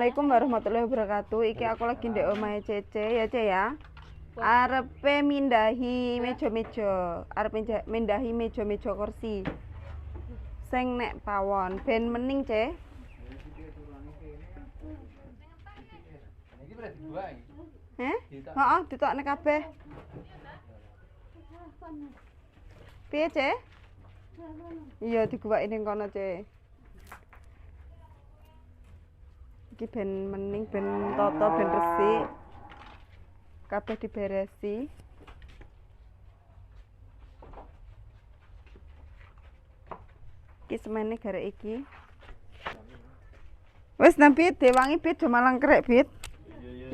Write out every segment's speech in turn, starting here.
Assalamualaikum warahmatullahi wabarakatuh. Iki aku lagi ndek omahe Cece ya, Ce ya. Arepe mindahi meja-meja, mindahi meja-meja kursi. Sing nek pawon ben mening, Ce. Iki berarti dua iki. Heeh, ditokne kabeh. Piye, Ce? Iya, diguwaki ning kono, Ce. Iki ben mening, ben tata, ben resik. Kabeh diberesi. Iki semene garek iki. Wis nampit dewangi bit do malang kerek bit.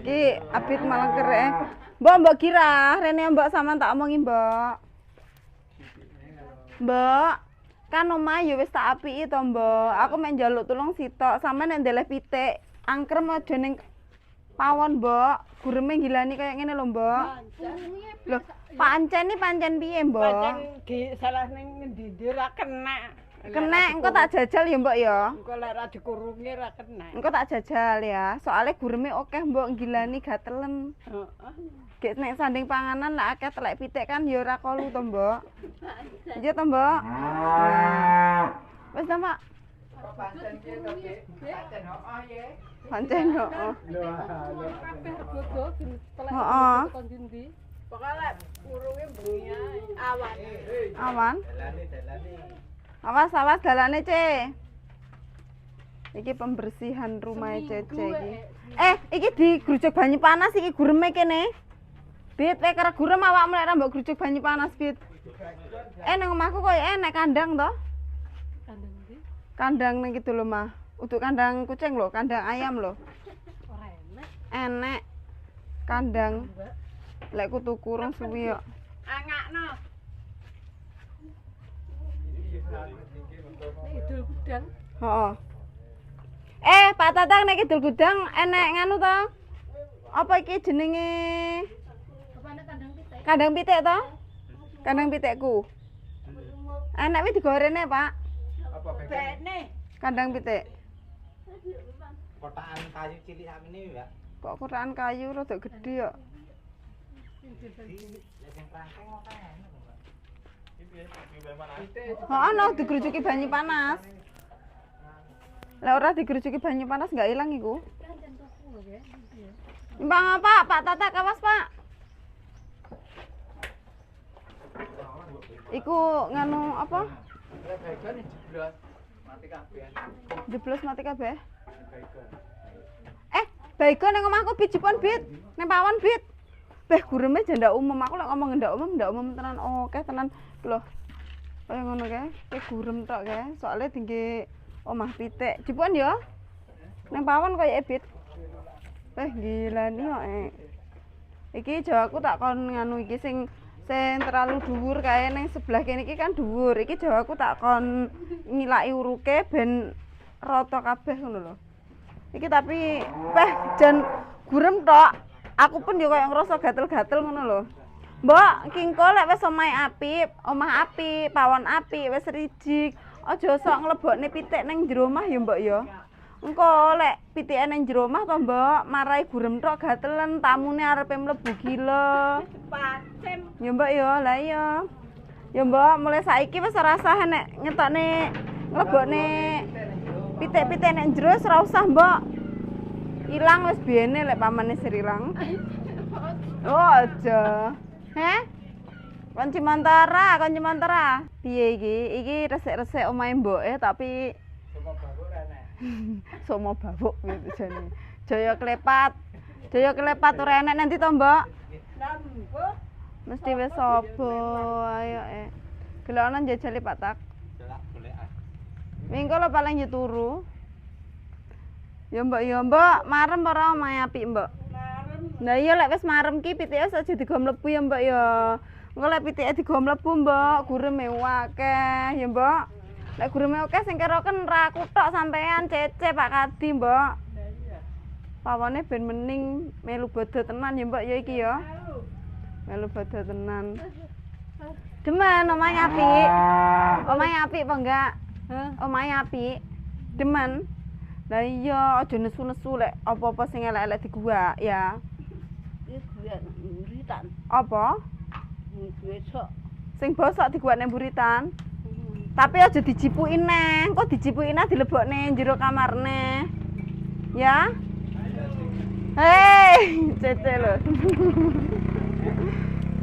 Iki abit malang kerek. Mbok kira rene mbok sampean tak omongi, Mbok. Mbok, kan omah ya wis tak apiki to, Mbok. Aku mek njaluk tulung sitok, sampean nek ndeleh pitik, angkrem aja ning pawon, Mbok. Gureme ngilani kaya ngene lho, Mbok. Lho, pancen piye, Mbok? Pancen di salah ning ngendi ra kena. Kena engko tak jajal ya, Mbok ya. Engko lek ra dikurungi ra kena. Engko tak jajal ya. Soale gureme akeh, Mbok, ngilani gatelen. Heeh. Gek nek sanding panganan lek akeh telek pitik kan ya ora kolu to, Mbok. Iya to, Mbok. Wis ta, Pak? Pancen ki to, Dik. Pancen heeh ye. Pancen heeh. Kabeh bodo telek Heeh. kon ndi. Pokoke lek kurunge bengi awan. Awan. Dalane. Awas dalane, Ce. Iki pembersihan rumah Cece iki. Iki digrujuk banyu panas iki gureme kene. Bit, karo gurem awakmu lek mbok grujuk banyu panas, Bit. Nang omahku koyo enek kandang to. Kandang ndi? Kandang ning kitu lho, Mah. Untuk kandang kucing lho, kandang ayam lho. Ora enek. Enek kandang. Lek kutu kurung suwi kok. Angakno. Idul gudang. Heeh. Pak Tatang nek kidul gudang enek nganu to? Apa iki jenenge? Apa nek kandang pitik? Kandang pitik to? Kandang pitikku. Enek wis digorene, Pak. Apa Bene. Kandang pitik. kotakan kayu cilik sakmene ya. Kok kotakan kayu rada gedhe kok. Lek sing rangkeng kok kan. Heeh, no digrujuki banyu panas. Lah ora digrujuki banyu panas enggak ilang iku. Mbang apa? Pak Tata kawas, Pak. Iku nganu apa? Lek baegan jeblos mati kabeh. Jeblos mati kabeh. Baygon ning omahku bit jipun bit. Ning pawon bit. Beh gureme janda umum. Aku lek ngomong ndak umum tenan oke tenan lho. Kaya ngono kae, ki gurem tok kae. Soale tinggi omah pitik. Jipun ya. Ning pawon koyo bit. Gilani kok. Iki jawaku tak kon nganu iki sing terlalu dhuwur kae ning sebelah kene iki kan dhuwur. Iki jawaku tak kon ngilaki uruke ben rata kabeh ngono lho. Iki tapi jan gurem tok. Aku pun yo koyo ngrasa gatel-gatel ngono lho. Mbok, kingko lek wis omah apik, pawon apik, wis rijik. Aja sok nglebokne pitik ning jero omah ya, Mbok ya. Engko lek pitike ning jero omah to, Mbok, marai gurem tok gatelen, tamune arepe mlebu gila. Pancen. Ya, Mbok ya, lah iya. Ya, Mbok, mulai saiki wis ora usah nek ngetokne nglebokne pitik-pitik nek jero wis ora usah, Mbok. Ilang wis biyene lek pamane sir ilang. Oh, aja. Kunci Mantara. Piye iki? Iki resik-resik omahe mboke tapi Semua babuk rene. somo babuk gitu jane. Jaya klepat ora enek nanti to, Mbok. Lambo. Mesti wis sapa ayo Gelokan njajali Pak Tak. Delak golekan. Mingko lho paling yo turu. Ya Mbok, marem ora omahe apik, Mbok. Lah iya lek wis marem ki pitike aja digo mlebu ya, Mbok ya. Engko lek pitike digo mlebu, Mbok, gureme akeh ya, Mbok. Lek gureme akeh sing keroken ra kuthok sampean Cece Pak Kadi, Mbok. Pawone ben mening melu bodo tenan ya, Mbok ya iki ya. Melu bodo tenan. Demen omahe apik. Omahe apik apa enggak? Omahe apik. Demen. Lah iya, aja nesu-nesu lek apa-apa sing elek-elek diguak ya. Iki gue nguritan. Apa? Gue sok. Sing bosok diguak nang buritan. Tapi aja dijipuki neh, kok dijipuki neh dilebokne jero kamarne. Ya? Hei, cece lho.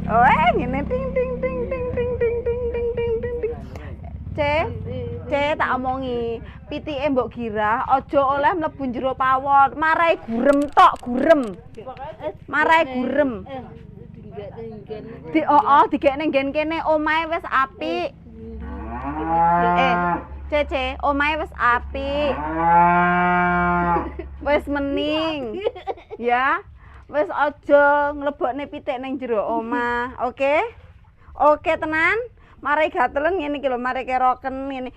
Oh, ngene ting ting ting ting ting ting ting ting ting ting ting. C tak omongi, pitike mbok girah aja oleh mlebu jero pawon, marai gurem tok, gurem. Marai gurem. Digekne nggen kene omahe wis apik. Cece, omahe wis apik. Wis mening. Ya. Wis aja nglebokne pitik ning jero omah, oke? Oke tenan. Mari gatelen ngene iki lho, mari keroken ngene.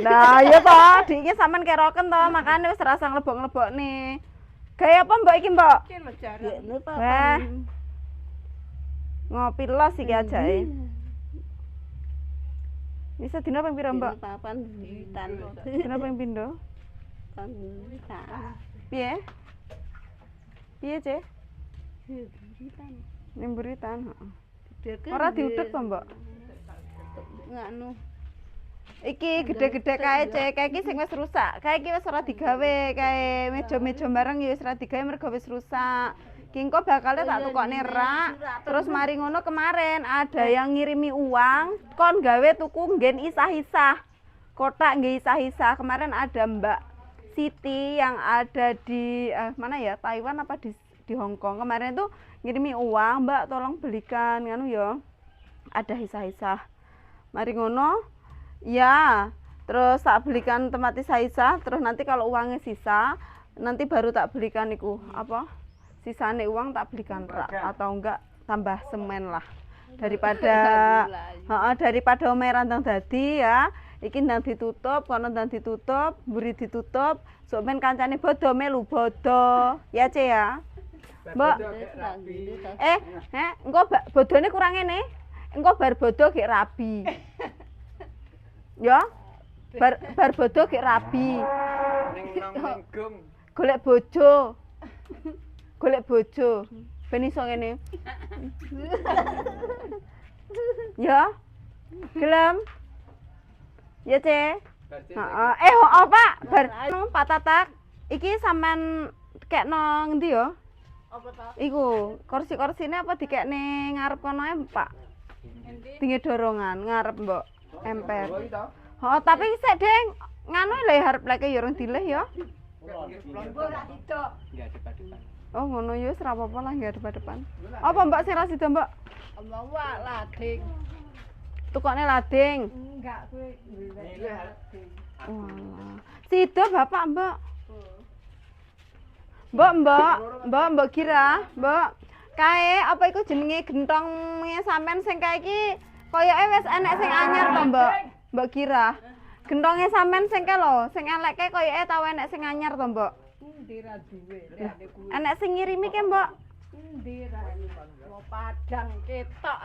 Nah, ya toh, dik iki sampean keroken toh, makane wis rasa nglebok-nglebokne. Gaya apa mbok iki, Mbok? Iki lho jarang. Wah. Ngopi los iki ajae. Bisa dina ping pira, Mbok? Papan buritan. Dina ping pindho? Papan buritan. Piye? Piye, Ce? Buritan. Ning buritan, heeh. Gedhe Ora diudhek to, Mbok? nganu. Iki gede-gede kae, Ce. Kae iki sing wis rusak. Kae iki wis ora digawe, kae meja-meja bareng ya wis ora digawe mergo wis rusak. Ki engko bakale tak tukokne rak. Terus mari ngono kemarin ada yang ngirimi uang, kon gawe tuku nggen isah-isah. Kotak nggih isah-isah. Kemarin ada Mbak Siti yang ada di mana ya? Taiwan apa di Hong Kong. Kemarin tuh ngirimi uang, Mbak tolong belikan nganu ya. Ada isah-isah. Mari ngono. Ya, terus tak belikan tempat isah-isah, terus nanti kalau uangnya sisa, nanti baru tak belikan iku apa? Sisane uang tak belikan rak atau enggak tambah semen lah. Daripada daripada omahe rantang dadi ya. Iki ndang ditutup, kono ndang ditutup, mburi ditutup, sok men kancane bodo melu bodo. Ya, Ce ya. Mbok. Engko bodone kurang ngene. Engko bar bodo gek rabi. Ya. Bar bodo gek rabi. Ning nang gum. Golek bojo. Golek bojo. Ben iso ngene. Ya. Gelem. Ya, Ce. Heeh. Pak. Bar Pak Tatak. Iki sampean kekno ngendi ya? Apa to? Iku, kursi-kursine apa dikekne ngarep kono ae, Pak? Dinge dorongan ngarep, Mbok. Emper. Oh, tapi sik, Deng. Nganu lho harep leke ya urung dileh ya. Oh, ngono ya wis ora apa-apa lah nggak depan-depan. Apa Mbak sing ra sida, Mbak? Omong wae lading. Tukokne lading. Enggak kuwi lading. Walah. Sida Bapak, Mbak. Mbak kira, Mbak. Kae apa iku jenenge genthonge sampean sing kae iki koyoke wis enek sing anyar to, Mbak? Mbak kira. Genthonge sampean sing kae lho, sing elek kae koyoke tau enek sing anyar to, Mbak? Endi ra duwe lek kuwi. Enek sing ngirimi ke, Mbak? Endi ra mau padang ketok.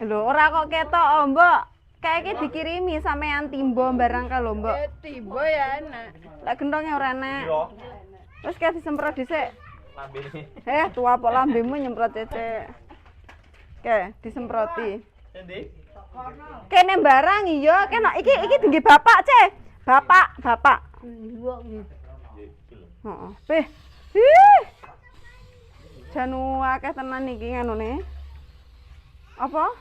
Lho, ora kok ketok, oh, Mbak. Kae iki dikirimi sampean timbo barang ka lho, Mbak. Timbo ya enak. Lek genthonge ora enek. Wis kae disemprot dhisik. Lambene. Tua pok lambemu nyemprot Cece. Oke, disemproti. Endi? Kene barang iya, kena iki tinggi Bapak, Ce. Bapak. Wong Heeh. Beh. Ih. Janu akeh tenan iki nganune. Apa?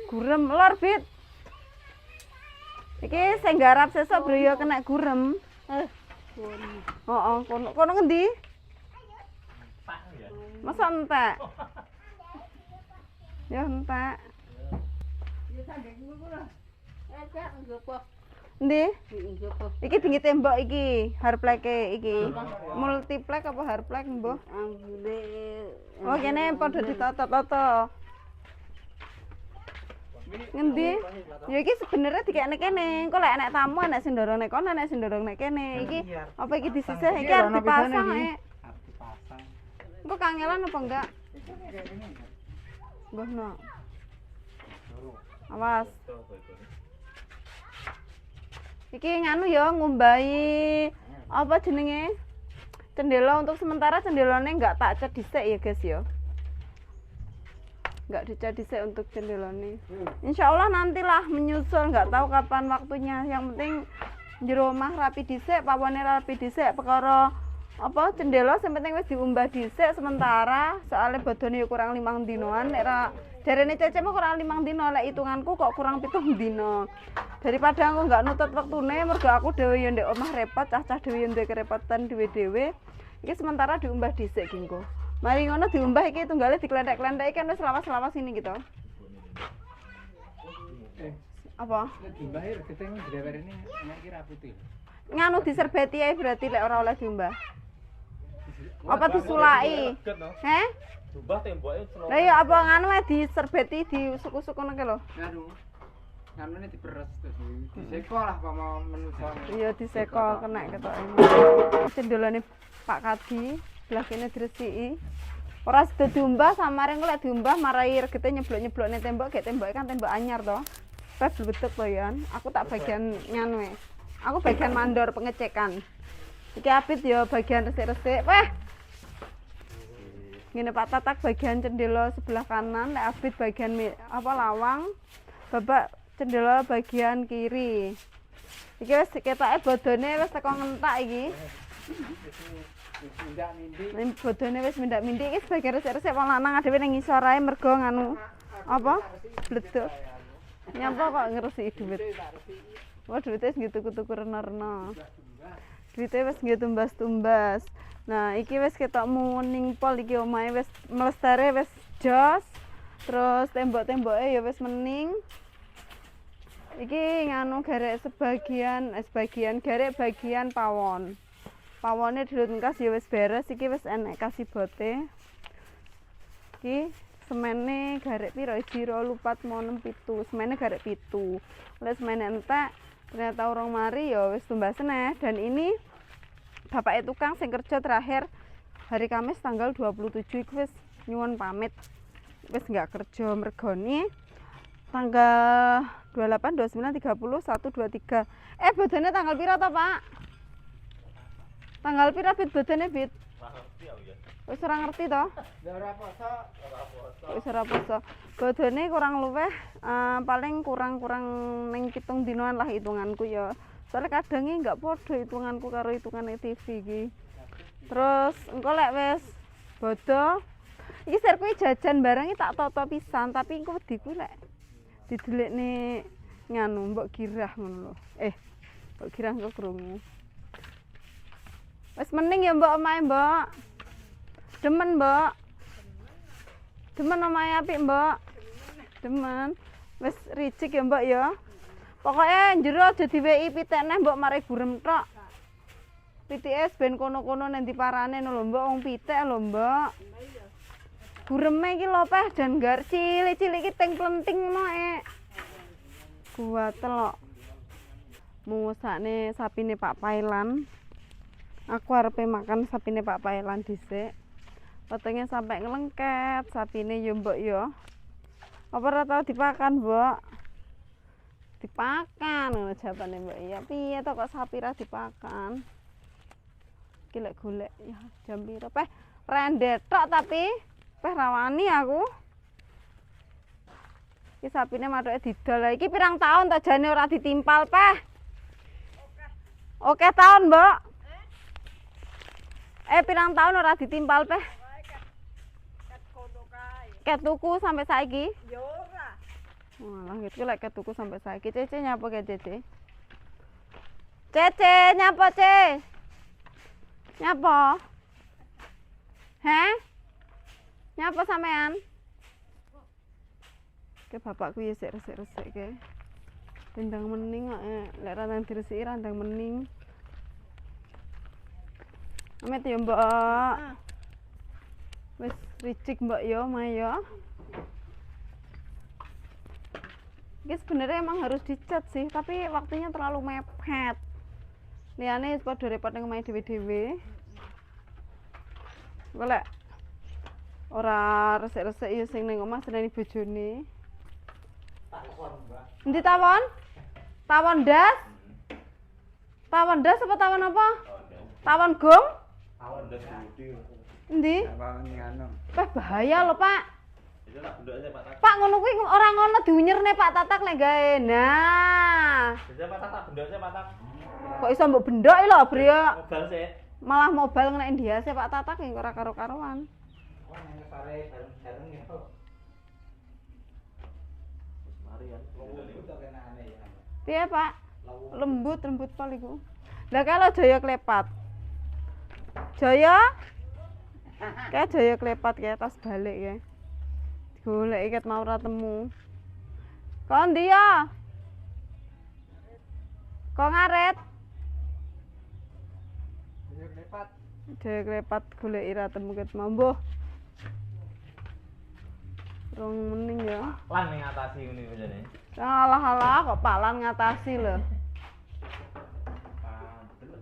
Gurem lor, Bit. Iki sing garap sesuk beliau kena gurem. Heeh, kono ngendi? Masa entek? Ya entek. ya sandengmu ku lho. Cak njopo. Endi? Njopo. Iki tinggi tembok iki, harpleke iki. Multiplek apa harplek, Mbah? Ambune. Oh, kene padha ditata-tata. Ngendi? Ya iki sebenarnya dikekne kene. Engko lek enek tamu enek sing ndorong nek kono, enek sing ndorong nek kene. Iki apa iki disisih iki arep dipasang Engko kangelan apa enggak? Mbah no. Awas. Iki nganu ya ngumbahi apa jenenge? Cendela untuk sementara cendelane enggak tak cat dhisik ya guys ya. Enggak dicat dhisik untuk cendelane. Insya Allah nantilah menyusul, nggak tahu kapan waktunya. Yang penting jero omah rapi dhisik, pawone rapi dhisik, perkara apa cendela sing penting wis diumbah dhisik sementara, soalnya bodone ya kurang 5 dinoan nek ra jarene Cece mah kurang 5 dino, lek hitunganku kok kurang 7 dino. Daripada aku nggak nutut wektune, mergo aku dhewe ya ndek omah repot, cah-cah dhewe ya ndek kerepotan dhewe-dhewe. Iki sementara diumbah dhisik kingko. Mari ngono diumbah iki tunggale diklenthek-klentheki kan wis lawas-lawas ini gitu. Apa? Diumbah ya keteng dilewerene nek kira putih. Nganu diserbeti ae berarti lek ora oleh diumbah. Apa disulaki? Heh? Diumbah temboke celana. Lah ya apa nganu ae diserbeti disuk-suk ngono ki lho. Nganu ini diperes terus diseko lah pama menungso. Iya diseko kena ketoke. Cendelane Pak Kadi belah kene diresiki. Ora sida diumbah samare engko lek diumbah marai regete nyeblok-nyeblokne tembok, gek temboke kan tembok anyar to. Pas betek to ya. Aku tak bagian nganu e. Aku bagian mandor pengecekan. Iki Apit ya bagian resik-resik. Weh. Ngene Pak Tatak bagian cendela sebelah kanan, lek Apit bagian apa lawang. Babak cendela bagian kiri. Iki wis ketoke bodone wis teko ngentak iki. Mindak mindi. Ning bodone wis mindak-mindi iki sebagian resik-resik wong lanang adewe ning ngisor ae mergo nganu apa? Bledok. Nyapa kok ngresiki duit. Wah duitnya wis tuku-tuku rena-rena. Duitnya wis tumbas-tumbas. Nah, iki wis ketok muning pol iki omahe wis mlestare wis jos. Terus tembok-temboke ya wis mening. Iki nganu garek sebagian garek bagian pawon. Pawone dilutengkas ya wis beres, iki wis enek kasih bote. Iki semene garek piro? 1, 2, 4, 6, 7. Semene garek 7. Lek semene entek ternyata urung mari ya wis tumbas neh. Dan ini bapake tukang sing kerja terakhir hari Kamis tanggal 27 iku wis nyuwun pamit. Wis enggak kerja mergoni tanggal 28, 29, 30, 1, 2, 3. Bodone tanggal piro to, Pak? Tanggal piro Bit bodone Bit? Wis ora ngerti to? Ora poso. Wis ora poso. Bodone kurang luweh paling kurang ning 7 dinoan lah hitunganku ya. Soalnya kadang enggak padha hitunganku karo hitungane TV iki. Terus engko lek wis bodo iki sirkuit jajan barang iki tak toto pisan, tapi engko wedi ku lek didelikne nganu mbok girah ngono lho. Mbok girah engko krungu. Wis mending ya mbok omahe, Mbok. Demen, Mbok. Demen omahe apik, Mbok. Demen. Wis ricik ya, Mbok ya. Pokoke njero aja diweki pitik neh mbok mari gurem tok. Pitike ben kono-kono nek diparane lho, Mbok, wong pitik lho, Mbok. Gureme iki lho peh dan gar cilik-cilik iki teng plenting ngono Gua telok. Mungusane sapine Pak Pailan. Aku arepe makan sapine Pak Pailan dhisik. Wetenge sampai ngelengket sapine yo mbok yo. Apa ora tau dipakan, Mbok? Dipakan ngono jawabane Mbok. Ya piye to kok sapi ra dipakan? Iki lek golek ya jam piro peh rendet tok tapi peh rawani aku. Iki sapine mathuke didol. Iki pirang tahun ta jane ora ditimpal peh? Oke tahun, Mbok. Pirang tahun ora ditimpal peh? Ket tuku sampai saiki? Ya ora. Walah, gitu lek ket tuku sampai saiki. Cece nyapa ke Cece? Cece nyapa, Ce? Nyapa? Heh? Nyapa sampean? Ke bapakku ya sik resik-resik ke. Randang mening kok lek randang diresiki randang mening. Amet ya, Mbok. Wis ricik Mbok yo, Mayo. Iki sebenarnya emang harus dicat sih, tapi waktunya terlalu mepet. Liyane padha repot ning omahe dhewe-dhewe. Golek ora resik-resik ya sing ning omah seneni bojone. Endi tawon? Tawon ndas? Tawon das apa tawon apa? Tawon gong? Awan ndas gede. Endi? Apa nganu? Bahaya lho, Pak. Itu tak bendok aja Pak Tak. Pak ngono kuwi ora ngono diunyerne Pak Tatak lek gawe. Nah. Bisa Pak Tak bendok aja Pak Tak. Kok iso mbok bendok lho, Brio. Mobile sih. Malah mobile ngenek India sih Pak Tatak yang ora karo-karuan. Wah, nang sare bareng-bareng ya. Mari kan. Itu tak kenane ya. Piye, Pak? Lembut pol iku. Lah kalau Jaya Klepat. Jaya? Kayak Jaya Klepat kayak tas balik ya. Golek iket mau ora temu. Kok ndi ya? Kok ngaret? Yuk lepat. Jaya Klepat golek ira temu ket mau mbuh. Rong mening ya. Lan ning ngatasi ngene jane. Alah kok palan ngatasi lho.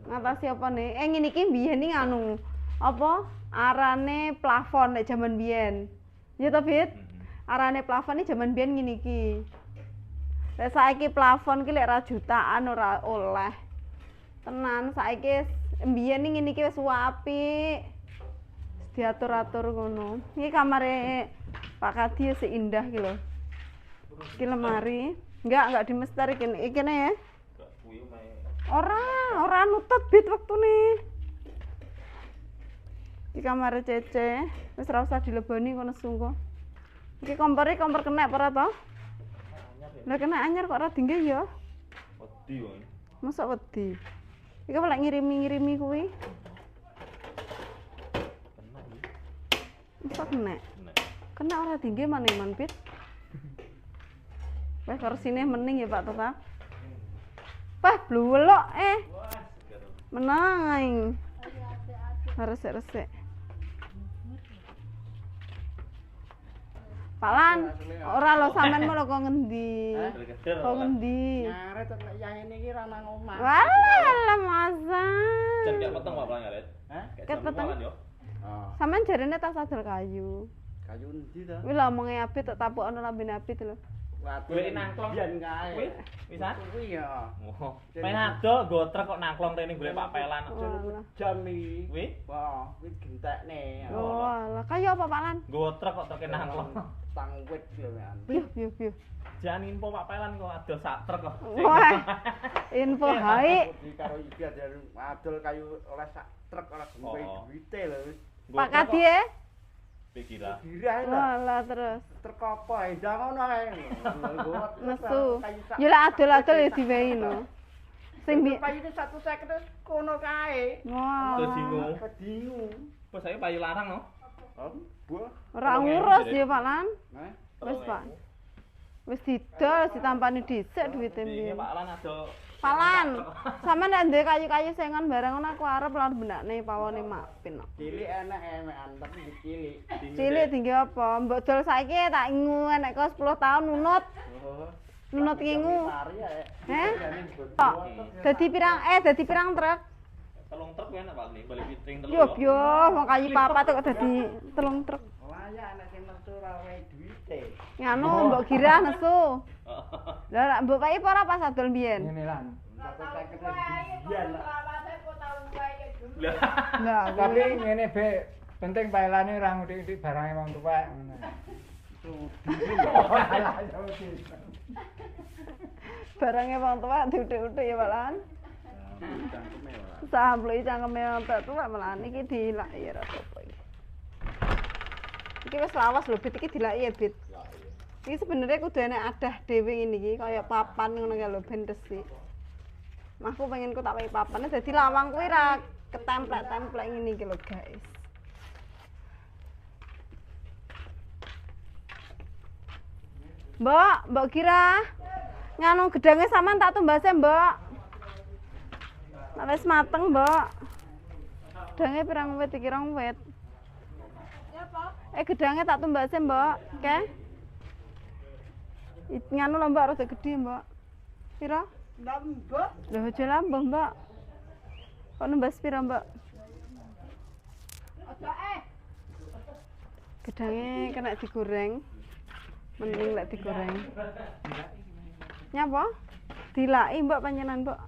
Ngatasi apa nih? Ngene iki biyen iki anu. Apa? Arane plafon nek jaman biyen. Ya to, Bit? Arane plafon iki jaman biyen ngene iki. Lek saiki plafon ki lek ra jutaan ora oleh. Tenan saiki mbiyen iki ngene iki wis apik. Diatur-atur ngono. Iki kamare Pak Kadi sik indah ki lho. Iki lemari. Enggak dimester iki kene ya. Enggak kuwi mae. Ora nutut Bit wektune. Iki kamare Cece, wis ora usah dileboni kok nesu kok. Iki kompor kenek apa ora to? Lah kena anyar kok ora dingge ya? Wedi wae. Mosok wedi. Iki lek ngirimi-ngirimi kuwi. Kena iki. Mosok kena. Kena. Kena ora dingge man Bit. Wes korsine mening ya Pak Tata. Pah bluwelok menang aing. Resik-resik. Pak Lan, ora lo sampean mau kok ngendi? Kok ngendi? Ngaret nek yang ini iki ra nang omah. Walah masa. Jan kayak peteng Pak Ngaret. Hah? Ket peteng. yo. Oh, Sampean jarene tas sadel kayu. kayu endi to? Kuwi lho omonge Abid tak tapukno lambene Abid lho. Golek nangklong biyen kae. Kuwi pisan. Kuwi ya. Oh. Main ado nggo truk kok nangklong rene golek Pak Pelan. Walah. Jam iki. Kuwi Wah, kuwi gentekne. Oh, alah kayu apa Pak Lan? nggo truk kok truk nangklong. Tang wit lho kan. Piye. Jangan info Pak Pelan kok ado sak truk kok. Wah. Info hae. Karo iki adol kayu oleh sak truk ora duwe Oh. duwite lho. Pak Kadi ya? Pikira. Girah lho. Walah terus. Truk apa ya ngono ae. Nesu. Ya lek adol-adol ya diwehi no. Sing bi payu 150 terus kono kae. Wah. Terus bingung. Kedingu. Pas saya payu larang no. Buah. Ora ngurus ya Pak Lan. Hah? Wis Pak. Wis didol ditampani dhisik duwite Iya mbiyen. Pak Lan ado. Pak Lan, sampean nek duwe kayu-kayu sengon barang ngono aku arep lan bendakne pawone Mapin. Cilik enak emekan tapi cilik. Cilik tinggi apa? Mbok dol saiki tak ingu nek kok 10 tahun nunut. Oh. Nunut ngingu. Mari ya. Heh? Kok dadi pirang truk? Telung truk enak Pak nih, balik pitring telung. Yo, wong kayu papat kok dadi telung truk. Layak nek sing metu ora wae duwite. Nganu mbok girah nesu. Lah nek mbok kaya apa ora pas adol mbiyen? Ngene lan. 150 biyen lah. Lah, Tapi ngene be, penting paelane ora ngutik-utik barange wong tuwek ngono. barangnya wong tuwa diutik-utik ya Pak Lan. Cangkeme ora. Sampluki cangkeme wong tuwa malah iki dilaki ya ora apa-apa iki. Iki wis lawas lho, Bit iki dilaki ya, Bit. Iki sebenarnya kudu enek adah dhewe ngene iki kaya papan ngono kae lho ben resik. Nah, aku pengen ku tak pakai papan dadi lawang kuwi ra ketemplek-templek ngene iki lho, guys. Mbok kira nganu gedangnya sampean tak tumbase, Mbok. Nek wis mateng, Mbok. Gedangnya pirang wit iki rong wit. Gedangnya tak tumbase, Mbok. Oke. Nganu lho, Mbok, rada gedhe, Mbok. Pira? Mbok. Lho aja lambung, Mbok. Kok nembas pira, Mbok? Gedangnya kena digoreng. Mending lek digoreng. Nyapa? Dilaki, Mbok, panjenengan, Mbok.